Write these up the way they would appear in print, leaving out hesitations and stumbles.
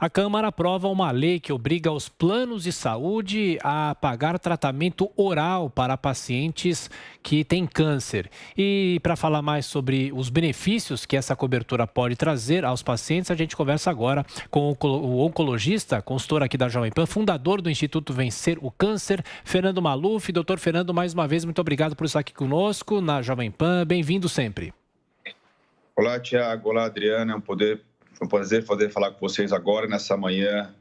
A Câmara aprova uma lei que obriga os planos de saúde a pagar tratamento oral para pacientes que têm câncer. E para falar mais sobre os benefícios que essa cobertura pode trazer aos pacientes, a gente conversa agora com o oncologista, consultor aqui da Jovem Pan, fundador do Instituto Vencer o Câncer, Fernando Maluf. Doutor Fernando, mais uma vez, muito obrigado por estar aqui conosco na Jovem Pan. Bem-vindo sempre. Olá, Tiago. Olá, Adriana. Foi um prazer poder falar com vocês agora, nessa manhã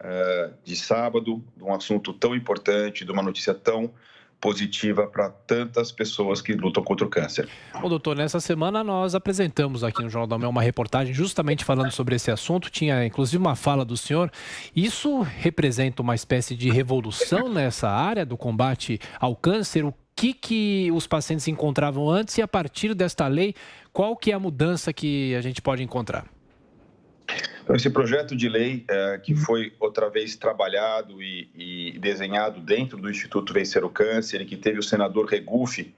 de sábado, de um assunto tão importante, de uma notícia tão positiva para tantas pessoas que lutam contra o câncer. Bom, doutor, nessa semana nós apresentamos aqui no Jornal da Manhã uma reportagem justamente falando sobre esse assunto. Tinha inclusive uma fala do senhor. Isso representa uma espécie de revolução nessa área do combate ao câncer? O que os pacientes encontravam antes e a partir desta lei, qual que é a mudança que a gente pode encontrar? Então, esse projeto de lei que foi outra vez trabalhado e desenhado dentro do Instituto Vencer o Câncer e que teve o senador Regufe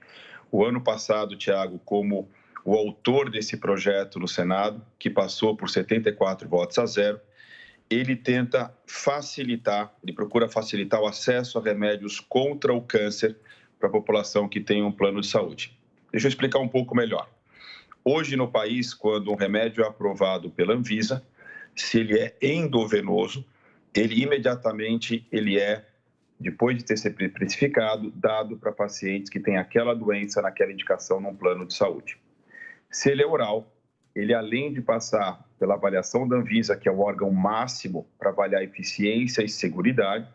o ano passado, Tiago, como o autor desse projeto no Senado, que passou por 74 votos a 0, ele tenta facilitar, ele procura facilitar o acesso a remédios contra o câncer para a população que tem um plano de saúde. Deixa eu explicar um pouco melhor. Hoje no país, quando um remédio é aprovado pela Anvisa, se ele é endovenoso, ele imediatamente depois de ter sido precificado, dado para pacientes que têm aquela doença naquela indicação num plano de saúde. Se ele é oral, ele além de passar pela avaliação da Anvisa, que é o órgão máximo para avaliar eficiência e seguridade,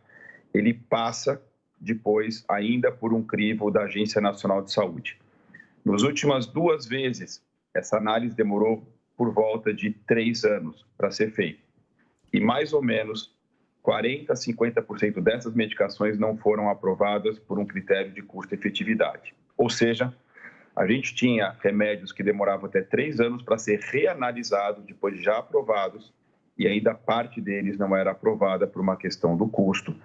ele passa depois ainda por um crivo da Agência Nacional de Saúde. Nas últimas 2 vezes, essa análise demorou por volta de 3 anos para ser feita. E mais ou menos 40% a 50% dessas medicações não foram aprovadas por um critério de custo-efetividade. Ou seja, a gente tinha remédios que demoravam até 3 anos para ser reanalisado depois de já aprovados e ainda parte deles não era aprovada por uma questão do custo,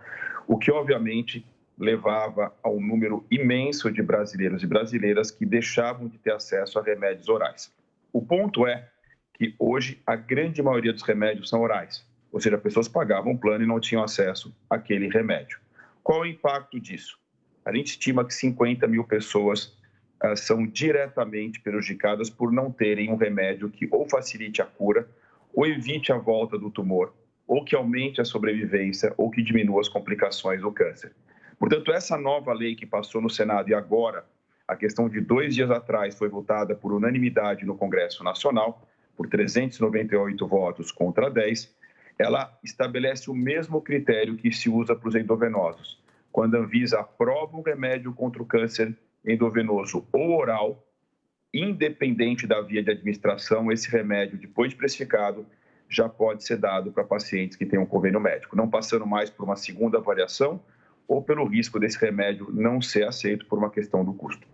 o que obviamente levava a um número imenso de brasileiros e brasileiras que deixavam de ter acesso a remédios orais. O ponto é que hoje a grande maioria dos remédios são orais, ou seja, pessoas pagavam o plano e não tinham acesso àquele remédio. Qual é o impacto disso? A gente estima que 50 mil pessoas são diretamente prejudicadas por não terem um remédio que ou facilite a cura, ou evite a volta do tumor, ou que aumente a sobrevivência, ou que diminua as complicações do câncer. Portanto, essa nova lei que passou no Senado e agora, a questão de 2 dias atrás, foi votada por unanimidade no Congresso Nacional, por 398 votos contra 10, ela estabelece o mesmo critério que se usa para os endovenosos. Quando a Anvisa aprova um remédio contra o câncer endovenoso ou oral, independente da via de administração, esse remédio, depois de precificado, já pode ser dado para pacientes que têm um convênio médico, não passando mais por uma segunda avaliação ou pelo risco desse remédio não ser aceito por uma questão do custo.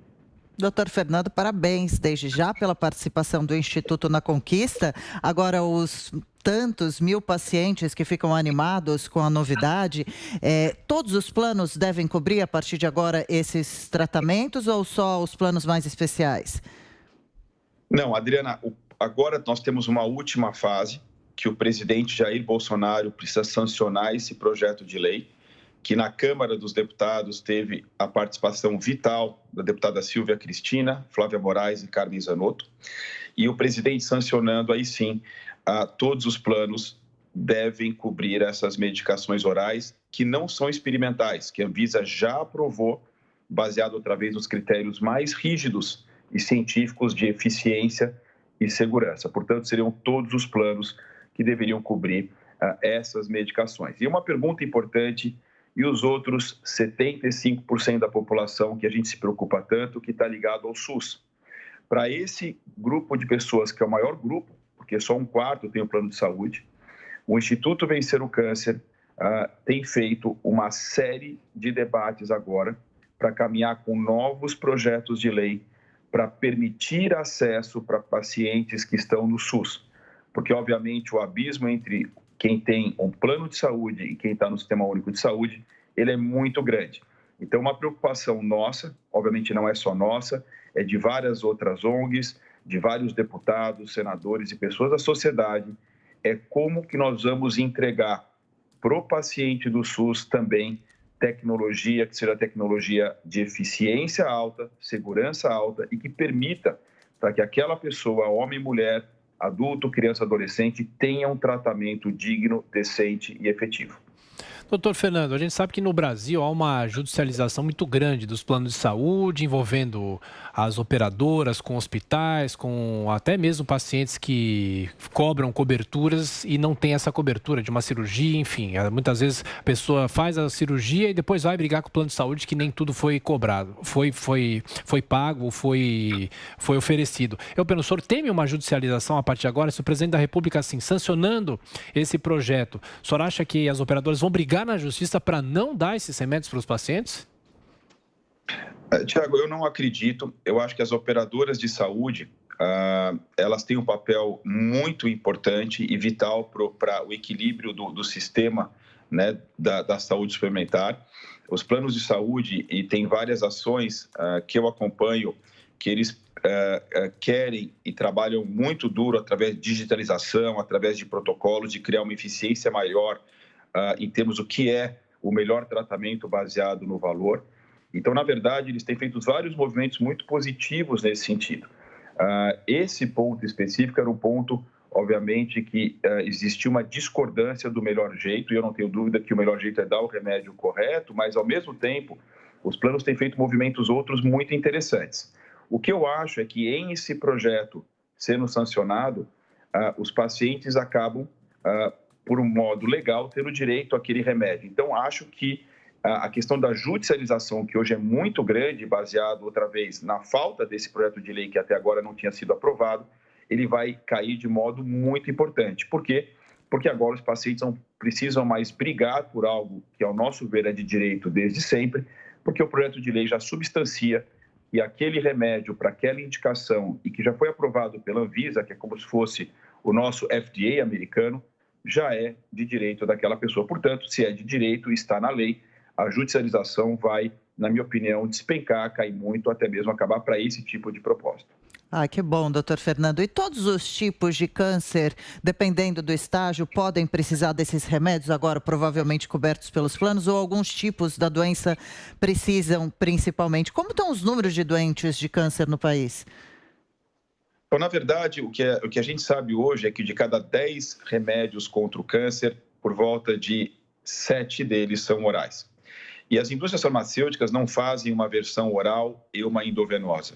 Doutor Fernando, parabéns desde já pela participação do Instituto na conquista. Agora, os tantos mil pacientes que ficam animados com a novidade, todos os planos devem cobrir a partir de agora esses tratamentos ou só os planos mais especiais? Não, Adriana, agora nós temos uma última fase que o presidente Jair Bolsonaro precisa sancionar esse projeto de lei, que na Câmara dos Deputados teve a participação vital da deputada Silvia Cristina, Flávia Moraes e Carmen Zanotto, e o presidente sancionando, aí sim, todos os planos devem cobrir essas medicações orais que não são experimentais, que a Anvisa já aprovou, baseado outra vez nos critérios mais rígidos e científicos de eficiência e segurança. Portanto, seriam todos os planos que deveriam cobrir essas medicações. E uma pergunta importante: e os outros 75% da população que a gente se preocupa tanto, que está ligado ao SUS? Para esse grupo de pessoas, que é o maior grupo, porque só 1/4 tem o plano de saúde, o Instituto Vencer o Câncer tem feito uma série de debates agora para caminhar com novos projetos de lei para permitir acesso para pacientes que estão no SUS. Porque, obviamente, o abismo entre quem tem um plano de saúde e quem está no Sistema Único de Saúde, ele é muito grande. Então, uma preocupação nossa, obviamente não é só nossa, é de várias outras ONGs, de vários deputados, senadores e pessoas da sociedade, é como que nós vamos entregar para o paciente do SUS também tecnologia, que seja tecnologia de eficiência alta, segurança alta e que permita para que aquela pessoa, homem, mulher, adulto, criança, adolescente, tenha um tratamento digno, decente e efetivo. Doutor Fernando, a gente sabe que no Brasil há uma judicialização muito grande dos planos de saúde, envolvendo as operadoras, com hospitais, com até mesmo pacientes que cobram coberturas e não tem essa cobertura de uma cirurgia, enfim. Muitas vezes a pessoa faz a cirurgia e depois vai brigar com o plano de saúde que nem tudo foi cobrado, foi pago, foi oferecido. Eu penso, o senhor teme uma judicialização a partir de agora? Se o presidente da República, assim, sancionando esse projeto, o senhor acha que as operadoras vão brigar na justiça para não dar esses remédios para os pacientes? Tiago, eu não acredito. Eu acho que as operadoras de saúde, elas têm um papel muito importante e vital para o equilíbrio do sistema, né, da saúde suplementar. Os planos de saúde, e tem várias ações que eu acompanho, que eles querem e trabalham muito duro através de digitalização, através de protocolos, de criar uma eficiência maior em termos do que é o melhor tratamento baseado no valor. Então, na verdade, eles têm feito vários movimentos muito positivos nesse sentido. Esse ponto específico era um ponto, obviamente, que existia uma discordância do melhor jeito, e eu não tenho dúvida que o melhor jeito é dar o remédio correto, mas, ao mesmo tempo, os planos têm feito movimentos outros muito interessantes. O que eu acho é que, em esse projeto sendo sancionado, os pacientes acabam por um modo legal, ter o direito àquele remédio. Então, acho que a questão da judicialização, que hoje é muito grande, baseado, outra vez, na falta desse projeto de lei que até agora não tinha sido aprovado, ele vai cair de modo muito importante. Por quê? Porque agora os pacientes não precisam mais brigar por algo que, ao nosso ver, é de direito desde sempre, porque o projeto de lei já substancia e aquele remédio para aquela indicação e que já foi aprovado pela Anvisa, que é como se fosse o nosso FDA americano, já é de direito daquela pessoa. Portanto, se é de direito e está na lei, a judicialização vai, na minha opinião, despencar, cair muito, até mesmo acabar para esse tipo de proposta. Que bom, doutor Fernando. E todos os tipos de câncer, dependendo do estágio, podem precisar desses remédios agora, provavelmente cobertos pelos planos, ou alguns tipos da doença precisam principalmente? Como estão os números de doentes de câncer no país? Então, na verdade, o que a gente sabe hoje é que de cada 10 remédios contra o câncer, por volta de 7 deles são orais. E as indústrias farmacêuticas não fazem uma versão oral e uma endovenosa.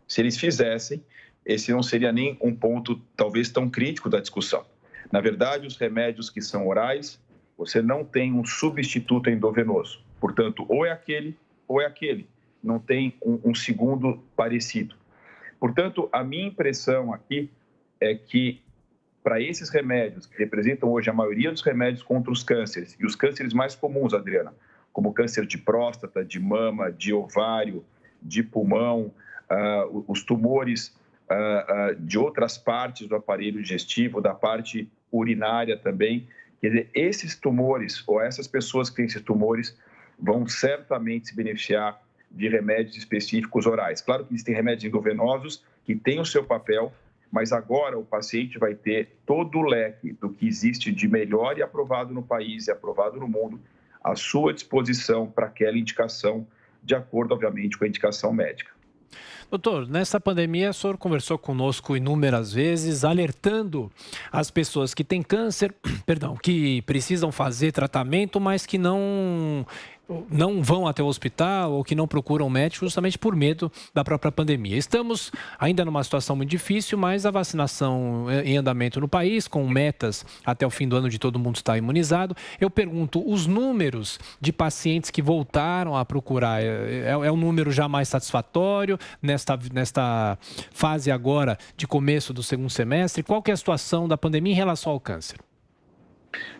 Se eles fizessem, esse não seria nem um ponto talvez tão crítico da discussão. Na verdade, os remédios que são orais, você não tem um substituto endovenoso. Portanto, ou é aquele ou é aquele. Não tem um segundo parecido. Portanto, a minha impressão aqui é que, para esses remédios, que representam hoje a maioria dos remédios contra os cânceres, e os cânceres mais comuns, Adriana, como câncer de próstata, de mama, de ovário, de pulmão, os tumores de outras partes do aparelho digestivo, da parte urinária também. Quer dizer, esses tumores, ou essas pessoas que têm esses tumores, vão certamente se beneficiar de remédios específicos orais. Claro que existem remédios endovenosos que têm o seu papel, mas agora o paciente vai ter todo o leque do que existe de melhor e aprovado no país e aprovado no mundo à sua disposição para aquela indicação, de acordo, obviamente, com a indicação médica. Doutor, nessa pandemia, o senhor conversou conosco inúmeras vezes, alertando as pessoas que têm câncer, que precisam fazer tratamento, mas que não vão até o hospital ou que não procuram médico justamente por medo da própria pandemia. Estamos ainda numa situação muito difícil, mas a vacinação em andamento no país, com metas até o fim do ano de todo mundo estar imunizado. Eu pergunto, os números de pacientes que voltaram a procurar, é um número já mais satisfatório nesta fase agora de começo do segundo semestre? Qual que é a situação da pandemia em relação ao câncer?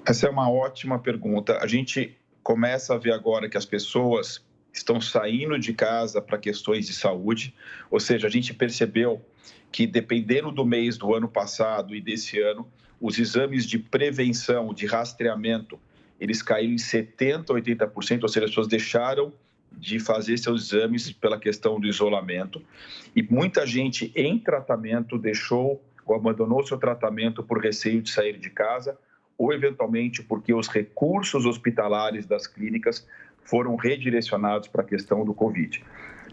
Essa é uma ótima pergunta. A gente começa a ver agora que as pessoas estão saindo de casa para questões de saúde, ou seja, a gente percebeu que, dependendo do mês do ano passado e desse ano, os exames de prevenção, de rastreamento, eles caíram em 70%, 80%, ou seja, as pessoas deixaram de fazer seus exames pela questão do isolamento, e muita gente em tratamento deixou ou abandonou seu tratamento por receio de sair de casa, ou eventualmente porque os recursos hospitalares das clínicas foram redirecionados para a questão do Covid.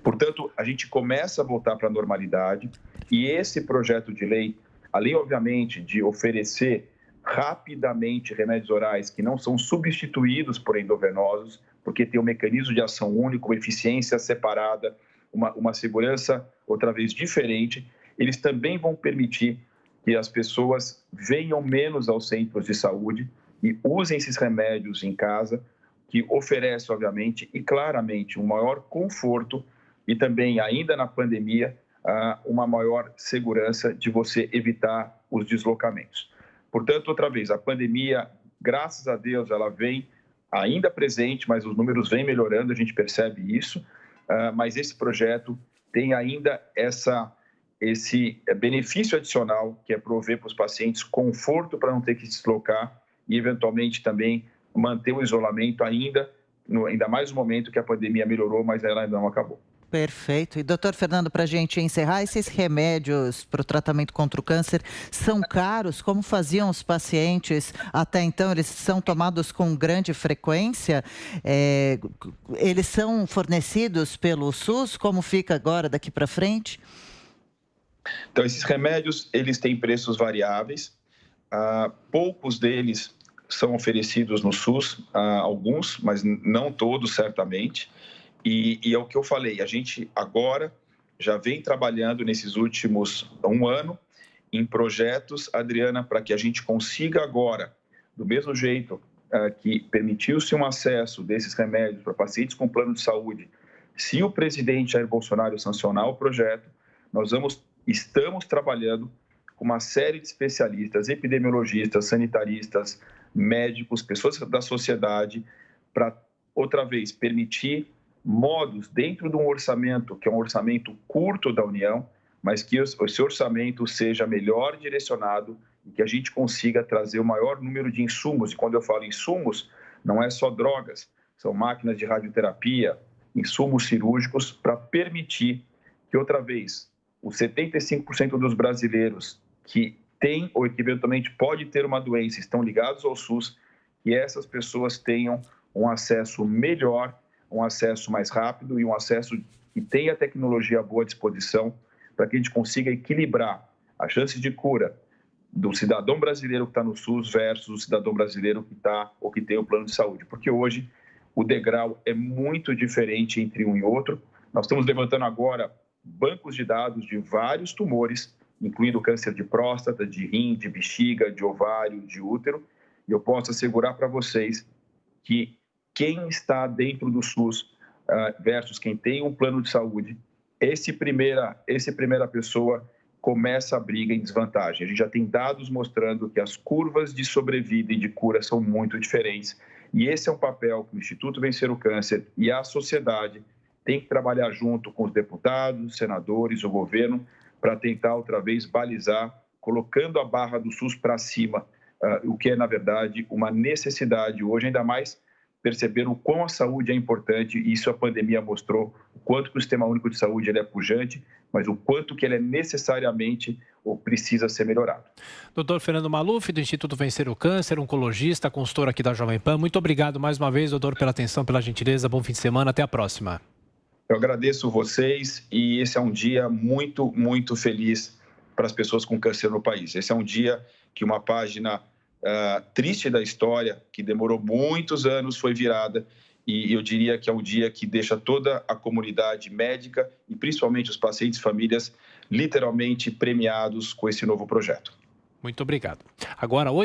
Portanto, a gente começa a voltar para a normalidade e esse projeto de lei, além, obviamente, de oferecer rapidamente remédios orais que não são substituídos por endovenosos, porque tem um mecanismo de ação único, uma eficiência separada, uma segurança, outra vez, diferente, eles também vão permitir que as pessoas venham menos aos centros de saúde e usem esses remédios em casa, que oferece, obviamente, e claramente um maior conforto e também, ainda na pandemia, uma maior segurança de você evitar os deslocamentos. Portanto, outra vez, a pandemia, graças a Deus, ela vem ainda presente, mas os números vêm melhorando, a gente percebe isso, mas esse projeto tem ainda esse benefício adicional, que é prover para os pacientes conforto para não ter que se deslocar e, eventualmente, também manter o isolamento ainda mais no momento que a pandemia melhorou, mas ela ainda não acabou. Perfeito. E, doutor Fernando, para a gente encerrar, esses remédios para o tratamento contra o câncer são caros? Como faziam os pacientes até então? Eles são tomados com grande frequência? Eles são fornecidos pelo SUS? Como fica agora, daqui para frente? Então, esses remédios, eles têm preços variáveis. Poucos deles são oferecidos no SUS, alguns, mas não todos, certamente. E é o que eu falei, a gente agora já vem trabalhando nesses últimos um ano em projetos, Adriana, para que a gente consiga agora, do mesmo jeito que permitiu-se um acesso desses remédios para pacientes com plano de saúde, se o presidente Jair Bolsonaro sancionar o projeto, estamos trabalhando com uma série de especialistas, epidemiologistas, sanitaristas, médicos, pessoas da sociedade, para, outra vez, permitir modos dentro de um orçamento, que é um orçamento curto da União, mas que esse orçamento seja melhor direcionado e que a gente consiga trazer o maior número de insumos. E quando eu falo insumos, não é só drogas, são máquinas de radioterapia, insumos cirúrgicos, para permitir que, outra vez, os 75% dos brasileiros que têm ou que eventualmente pode ter uma doença, estão ligados ao SUS, que essas pessoas tenham um acesso melhor, um acesso mais rápido e um acesso que tenha tecnologia à boa disposição para que a gente consiga equilibrar a chance de cura do cidadão brasileiro que está no SUS versus o cidadão brasileiro que está ou que tem o plano de saúde. Porque hoje o degrau é muito diferente entre um e outro. Nós estamos levantando agora bancos de dados de vários tumores, incluindo câncer de próstata, de rim, de bexiga, de ovário, de útero. E eu posso assegurar para vocês que quem está dentro do SUS versus quem tem um plano de saúde, esse primeira pessoa começa a briga em desvantagem. A gente já tem dados mostrando que as curvas de sobrevida e de cura são muito diferentes. E esse é um papel que o Instituto Vencer o Câncer e a sociedade tem que trabalhar junto com os deputados, senadores, o governo, para tentar outra vez balizar, colocando a barra do SUS para cima, o que é, na verdade, uma necessidade hoje, ainda mais perceber o quão a saúde é importante, e isso a pandemia mostrou, o quanto que o Sistema Único de Saúde ele é pujante, mas o quanto que ele é necessariamente ou precisa ser melhorado. Doutor Fernando Maluf, do Instituto Vencer o Câncer, oncologista, consultor aqui da Jovem Pan. Muito obrigado mais uma vez, doutor, pela atenção, pela gentileza. Bom fim de semana, até a próxima. Eu agradeço vocês e esse é um dia muito, muito feliz para as pessoas com câncer no país. Esse é um dia que uma página triste da história, que demorou muitos anos, foi virada, e eu diria que é um dia que deixa toda a comunidade médica e principalmente os pacientes e famílias literalmente premiados com esse novo projeto. Muito obrigado. Agora, 8